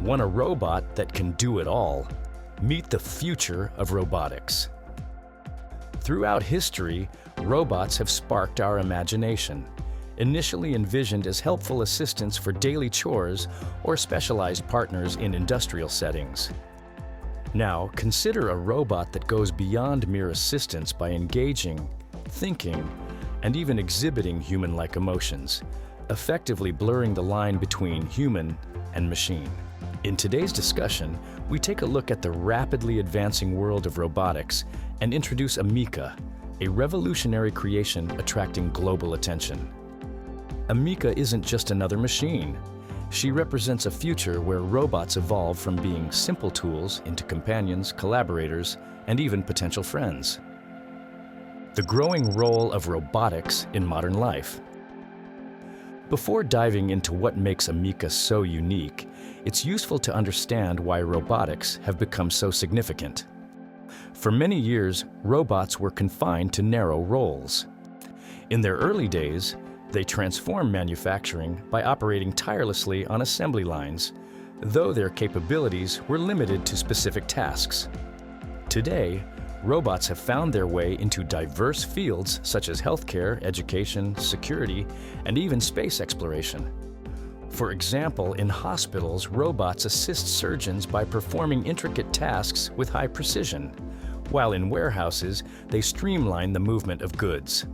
Want a robot that can do it all? Meet the future of robotics. Throughout history, robots have sparked our imagination. Initially envisioned as helpful assistants for daily chores or specialized partners in industrial settings. Now, consider a robot that goes beyond mere assistance by engaging, thinking, and even exhibiting human-like emotions, effectively blurring the line between human and machine. In today's discussion, we take a look at the rapidly advancing world of robotics and introduce Ameeka, a revolutionary creation attracting global attention. Ameeka isn't just another machine. She represents a future where robots evolve from being simple tools into companions, collaborators, and even potential friends. The growing role of robotics in modern life. Before diving into what makes Ameeka so unique, it's useful to understand why robotics have become so significant. For many years, robots were confined to narrow roles. In their early days, they transformed manufacturing by operating tirelessly on assembly lines, though their capabilities were limited to specific tasks. Today, robots have found their way into diverse fields such as healthcare, education, security, and even space exploration. For example, in hospitals, robots assist surgeons by performing intricate tasks with high precision, while in warehouses, they streamline the movement of goods.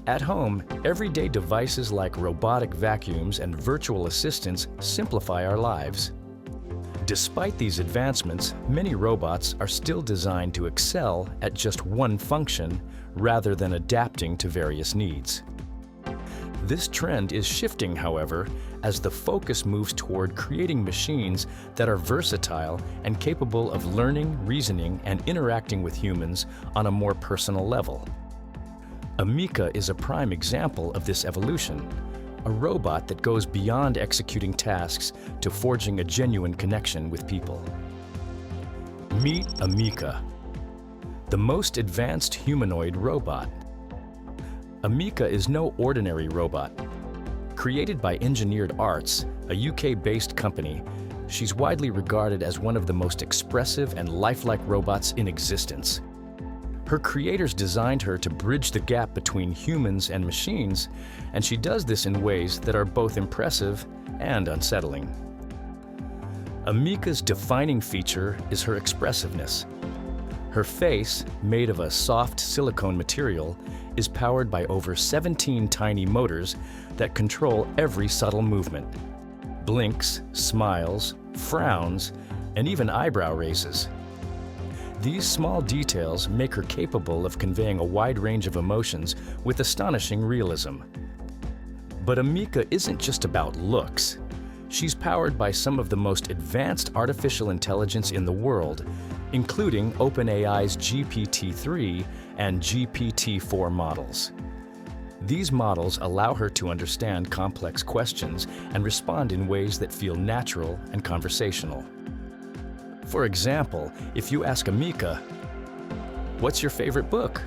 At home, everyday devices like robotic vacuums and virtual assistants simplify our lives. Despite these advancements, many robots are still designed to excel at just one function rather than adapting to various needs. This trend is shifting, however, as the focus moves toward creating machines that are versatile and capable of learning, reasoning, and interacting with humans on a more personal level. Ameeka is a prime example of this evolution, a robot that goes beyond executing tasks to forging a genuine connection with people. Meet Ameeka, the most advanced humanoid robot. Ameeka is no ordinary robot. Created by Engineered Arts, a UK-based company, she's widely regarded as one of the most expressive and lifelike robots in existence. Her creators designed her to bridge the gap between humans and machines, and she does this in ways that are both impressive and unsettling. Ameeka's defining feature is her expressiveness. Her face, made of a soft silicone material, is powered by over 17 tiny motors that control every subtle movement. Blinks, smiles, frowns, and even eyebrow raises. These small details make her capable of conveying a wide range of emotions with astonishing realism. But Ameeka isn't just about looks. She's powered by some of the most advanced artificial intelligence in the world, including OpenAI's GPT-3 and GPT-4 models. These models allow her to understand complex questions and respond in ways that feel natural and conversational. For example, if you ask Ameeka, "What's your favorite book?"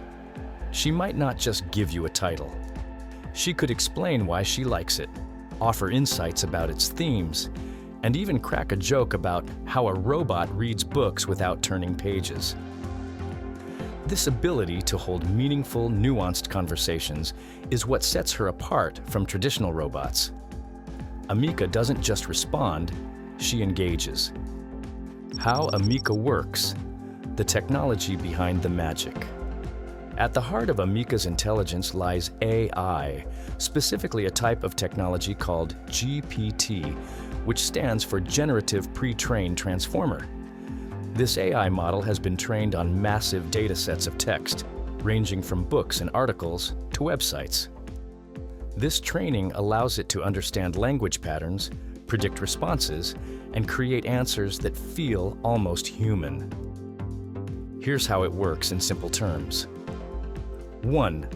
she might not just give you a title. She could explain why she likes it, offer insights about its themes, and even crack a joke about how a robot reads books without turning pages. This ability to hold meaningful, nuanced conversations is what sets her apart from traditional robots. Ameeka doesn't just respond, she engages. How Ameeka works, the technology behind the magic. At the heart of Ameeka's intelligence lies AI, specifically a type of technology called GPT, which stands for Generative Pre-trained Transformer. This AI model has been trained on massive data sets of text, ranging from books and articles to websites. This training allows it to understand language patterns, predict responses, and create answers that feel almost human. Here's how it works in simple terms. 1.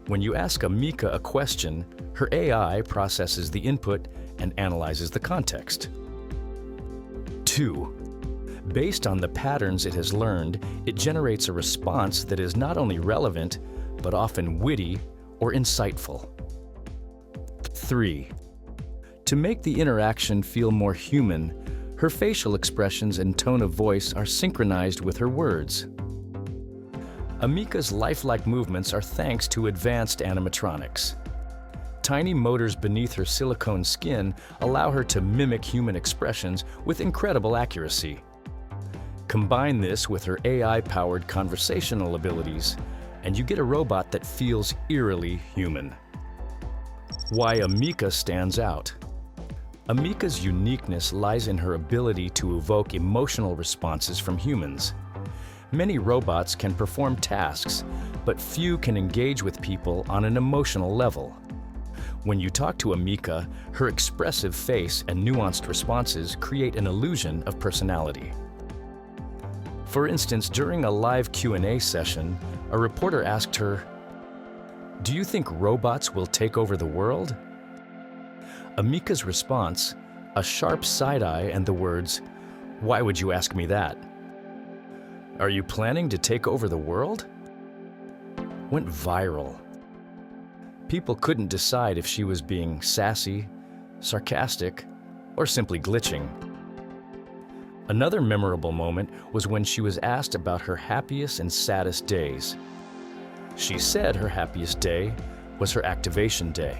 When you ask Ameeka a question, her AI processes the input and analyzes the context. 2. Based on the patterns it has learned, it generates a response that is not only relevant, but often witty or insightful. 3. To make the interaction feel more human, Her facial expressions and tone of voice are synchronized with her words. Amika's lifelike movements are thanks to advanced animatronics. Tiny motors beneath her silicone skin allow her to mimic human expressions with incredible accuracy. Combine this with her AI-powered conversational abilities, and you get a robot that feels eerily human. Why Amika stands out. Amika's uniqueness lies in her ability to evoke emotional responses from humans. Many robots can perform tasks, but few can engage with people on an emotional level. When you talk to Amika, her expressive face and nuanced responses create an illusion of personality. For instance, during a live Q&A session, a reporter asked her, "Do you think robots will take over the world?" Amika's response, a sharp side-eye and the words, "Why would you ask me that? Are you planning to take over the world?" went viral. People couldn't decide if she was being sassy, sarcastic, or simply glitching. Another memorable moment was when she was asked about her happiest and saddest days. She said her happiest day was her activation day,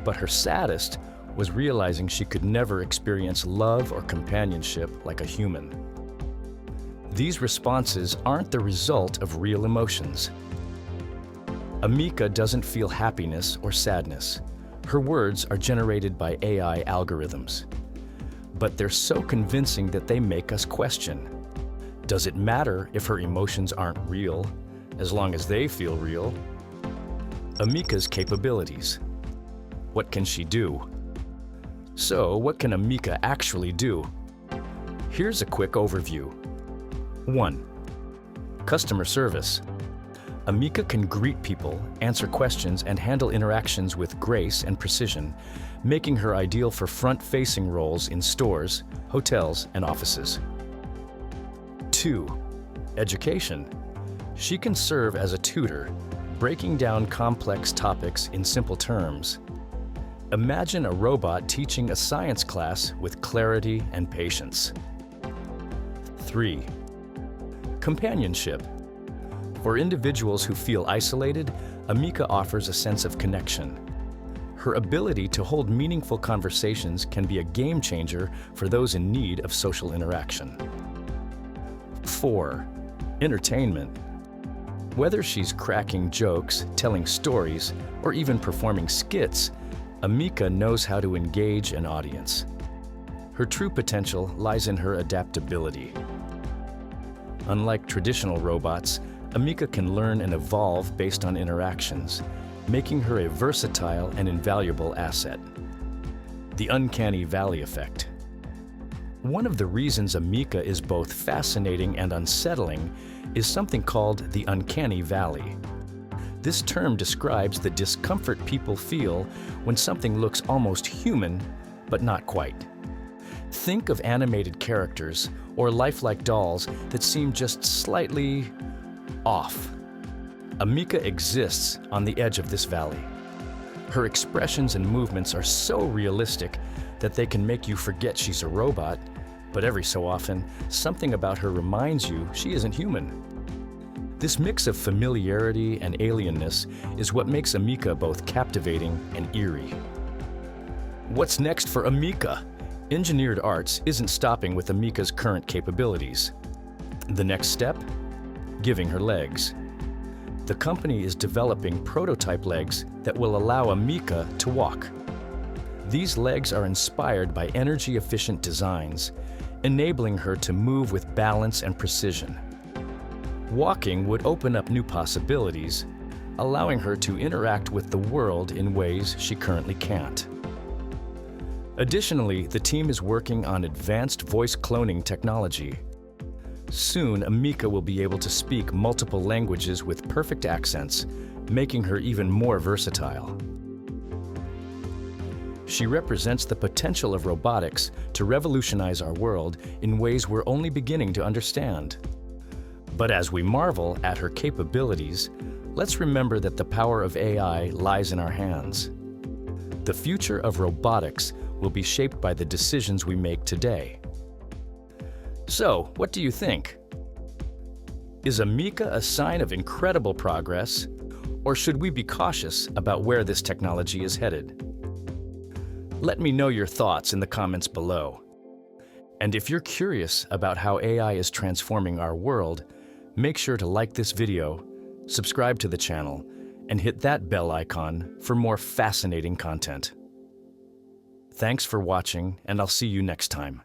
but her saddest was realizing she could never experience love or companionship like a human. These responses aren't the result of real emotions. Amika doesn't feel happiness or sadness. Her words are generated by AI algorithms. But they're so convincing that they make us question. Does it matter if her emotions aren't real, as long as they feel real? Amika's capabilities. What can she do? So, what can Amika actually do? Here's a quick overview. 1. Customer service. Amika can greet people, answer questions, and handle interactions with grace and precision, making her ideal for front-facing roles in stores, hotels, and offices. 2. Education. She can serve as a tutor, breaking down complex topics in simple terms. Imagine a robot teaching a science class with clarity and patience. 3. Companionship. For individuals who feel isolated, Amika offers a sense of connection. Her ability to hold meaningful conversations can be a game changer for those in need of social interaction. 4. Entertainment. Whether she's cracking jokes, telling stories, or even performing skits, Amika knows how to engage an audience. Her true potential lies in her adaptability. Unlike traditional robots, Amika can learn and evolve based on interactions, making her a versatile and invaluable asset. The uncanny valley effect. One of the reasons Amika is both fascinating and unsettling is something called the uncanny valley. This term describes the discomfort people feel when something looks almost human, but not quite. Think of animated characters or lifelike dolls that seem just slightly off. Amika exists on the edge of this valley. Her expressions and movements are so realistic that they can make you forget she's a robot, but every so often, something about her reminds you she isn't human. This mix of familiarity and alienness is what makes Amika both captivating and eerie. What's next for Amika? Engineered Arts isn't stopping with Amika's current capabilities. The next step? Giving her legs. The company is developing prototype legs that will allow Amika to walk. These legs are inspired by energy-efficient designs, enabling her to move with balance and precision. Walking would open up new possibilities, allowing her to interact with the world in ways she currently can't. Additionally, the team is working on advanced voice cloning technology. Soon, Amika will be able to speak multiple languages with perfect accents, making her even more versatile. She represents the potential of robotics to revolutionize our world in ways we're only beginning to understand. But as we marvel at her capabilities, let's remember that the power of AI lies in our hands. The future of robotics will be shaped by the decisions we make today. So, what do you think? Is Amica a sign of incredible progress, or should we be cautious about where this technology is headed? Let me know your thoughts in the comments below. And if you're curious about how AI is transforming our world, make sure to like this video, subscribe to the channel, and hit that bell icon for more fascinating content. Thanks for watching, and I'll see you next time.